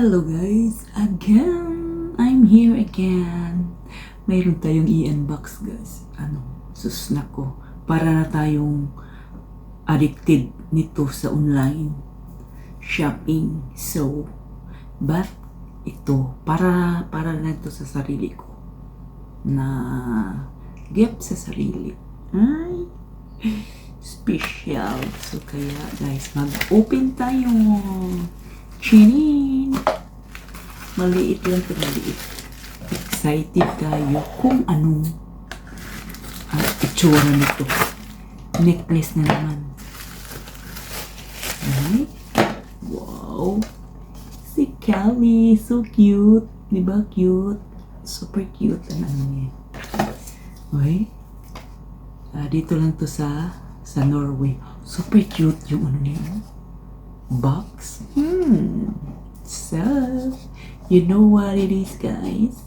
Hello guys, again! I'm here again. Mayroon tayong i-unbox guys. Sus nako. Para na tayong addicted nito sa online shopping. So, but ito, para na ito sa sarili ko. Na gift sa sarili. Ay, special. So, kaya guys, mag-open tayo. Chinin! Maliit lang ito, maliit. Excited tayo kung anong itsura nito. Necklace na naman. Ay, wow! Si Callie, so cute. Diba cute? Super cute ang ano niya. Okay? Dito lang to sa Norway. Super cute yung ano niya. Box. So, you know what it is, guys?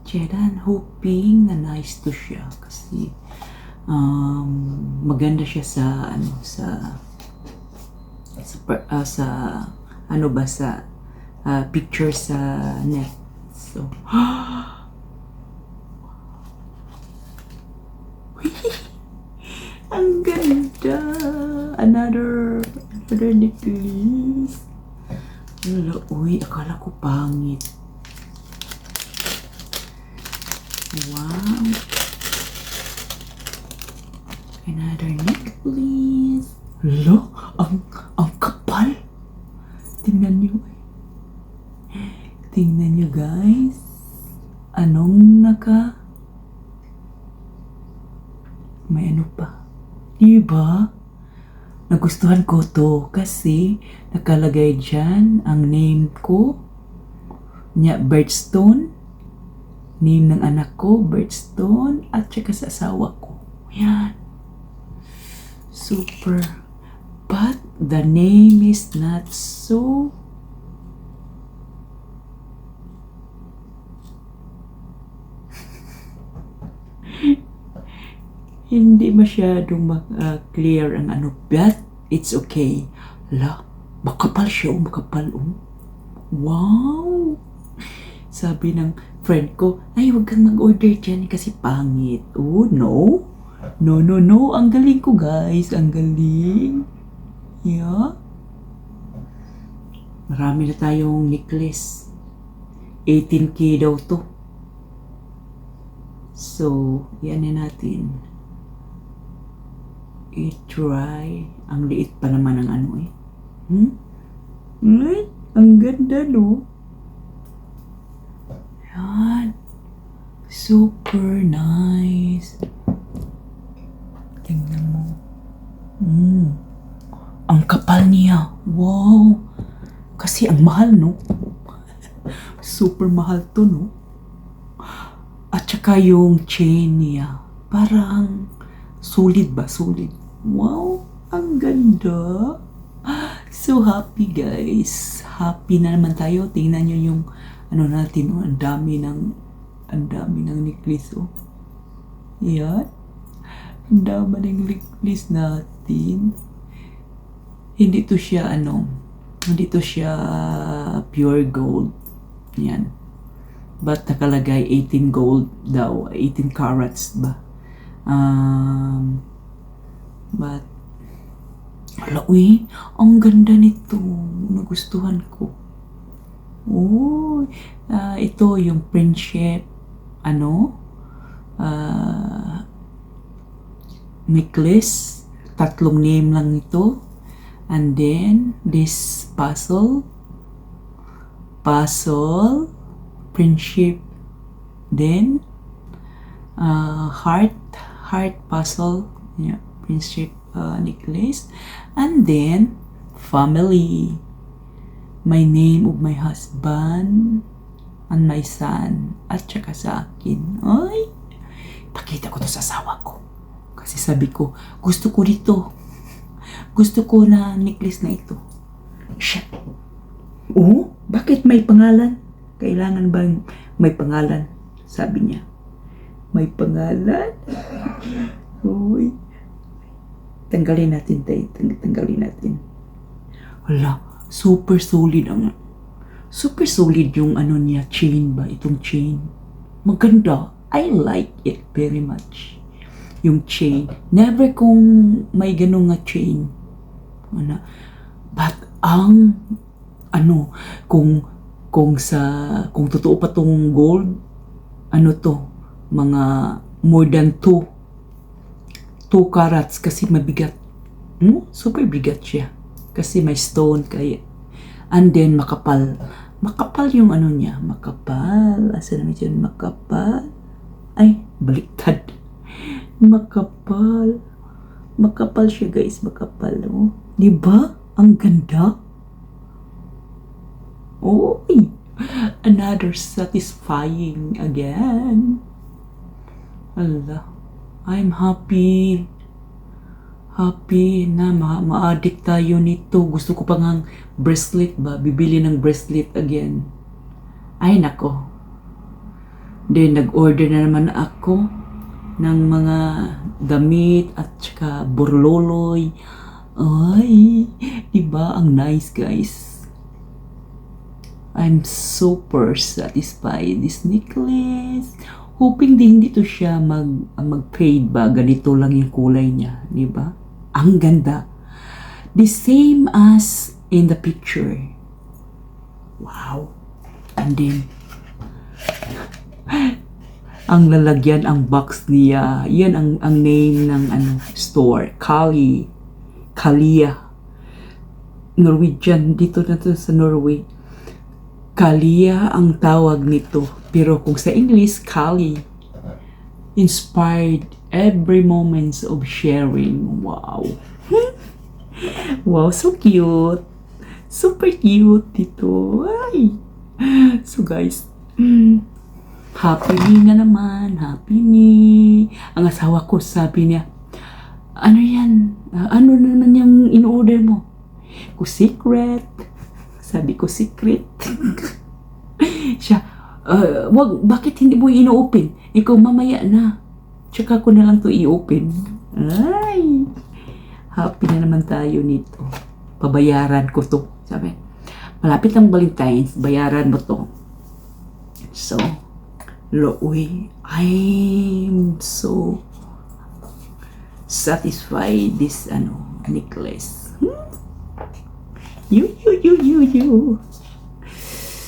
Chedan, hoping na nice to siya kasi maganda siya sa picture sa net. So, ang ganda. Another necklace. Uy, akala ko pangit. Wow. Another necklace. Lo, ang kapal. Tingnan nyo. Tingnan nyo guys. Anong may ano pa. Diba? Nagustuhan ko to kasi nakalagay dyan ang name ko, Birthstone, name ng anak ko, Birthstone, at saka sa asawa ko. Yan. Super. But the name is not so hindi masyadong clear ang ano, but it's okay. Makapal siya, makapal. Wow! Sabi ng friend ko, ay, huwag kang mag-order dyan kasi pangit. Oh, no. No. Ang galing ko, guys. Ang galing. Yeah. Marami na tayong necklace. 18K daw to. So, yan na natin. I-try. Ang liit pa naman ng ano eh. Ang ganda no? Yan. Super nice. Tingnan mo. Ang kapal niya. Wow. Kasi ang mahal no? Super mahal to no? At saka yung chain niya. Parang solid ba? Solid. Wow, ang ganda. So happy guys. Happy na naman tayo. Tingnan nyo yung ano natin, ang dami ng necklace oh. Yan. Ang dami ng necklace natin. Hindi to siya pure gold. Yan. But nakalagay 18 gold daw, 18 carats ba? But ang ganda nito. Nagustuhan ko. Ito yung friendship necklace. 3 name lang ito. And then this puzzle friendship, then heart puzzle, yeah, friendship necklace, and then family, my name of my husband and my son, at saka sa akin. Ay, pakita ko to sa asawa ko kasi sabi ko gusto ko na necklace na ito. Siya, bakit may pangalan? Kailangan bang may pangalan? Sabi niya. May pangalan? Uy. Tanggalin natin tayo. Tanggalin natin. Wala. Super solid ang Super solid yung ano niya, chain ba? Itong chain. Maganda. I like it very much. Yung chain. Never kung may ganun nga chain. Ano, but ang ano, kung totoo pa tong gold, ano to, mga more than 2 carats kasi mabigat. Super bigat siya. Kasi may stone kaya. And then makapal. Makapal yung ano niya. Makapal. Asa naman yun? Makapal. Ay, baliktad. Makapal. Makapal siya guys. Makapal. Oh. Diba? Ang ganda. Oy. Another satisfying again. Allah. I'm happy. Happy na ma-addict tayo nito. Gusto ko pa ngang bracelet ba? Bibili ng bracelet again. Ay nako. Then nag-order na naman ako ng mga damit at saka burloloy. Ay, diba? Ang nice guys. I'm super satisfied this necklace. Hoping din hindi to siya mag-fade ba. Ganito lang yung kulay niya. Diba? Ang ganda. The same as in the picture. Wow. And then, ang lalagyan, ang box niya. Yan ang name ng store. Kalia. Norwegian. Dito na to sa Norway. Kalia ang tawag nito. Pero kung sa English, Kali. Inspired every moments of sharing. Wow. Wow, so cute. Super cute dito. Ay. So guys, happy me na naman. Happy me. Ang asawa ko sabi niya, ano yan? Ano na naman yung in-order mo? Ko secret. Sabi ko secret. Siya, bakit hindi mo ino-open? Ikaw mamaya na. Tsaka ko na lang to i-open. Ay, happy na naman tayo nito. Pabayaran ko to. Sabi, malapit ang Valentine's, bayaran mo to. So, uy, I'm so satisfied this necklace. You.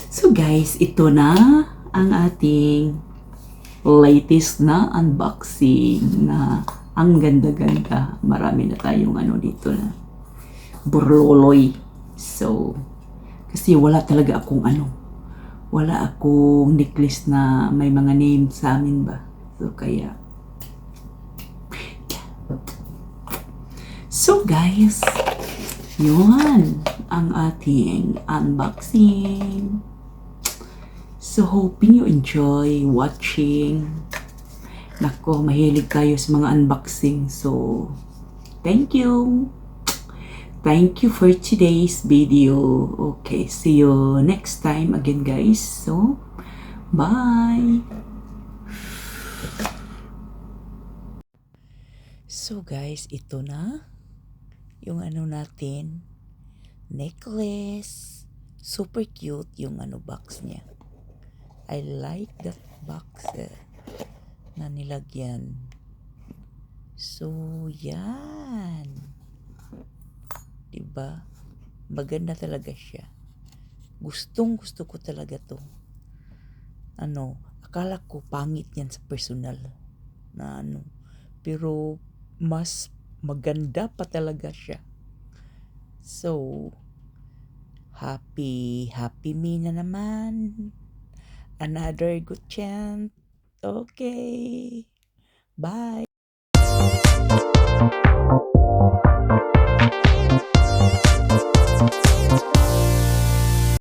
So guys, ito na ang ating latest na unboxing na ang ganda-ganda. Marami na tayong dito na burloloy. So, kasi wala talaga akong wala akong necklace na may mga name sa amin ba. So, kaya so guys, yun ang ating unboxing. So, hoping you enjoy watching. Nako, mahilig kayo sa mga unboxing. So, thank you. Thank you for today's video. Okay, see you next time again, guys. So, bye. So, guys, ito na yung natin. Necklace. Super cute yung box niya. I like that box na nilagyan. So, yan. Diba? Maganda talaga siya. Gustong-gusto ko talaga to. Akala ko pangit yan sa personal. Na pero, mas maganda pa talaga siya. So, happy me na naman. Another good chance. Okay. Bye.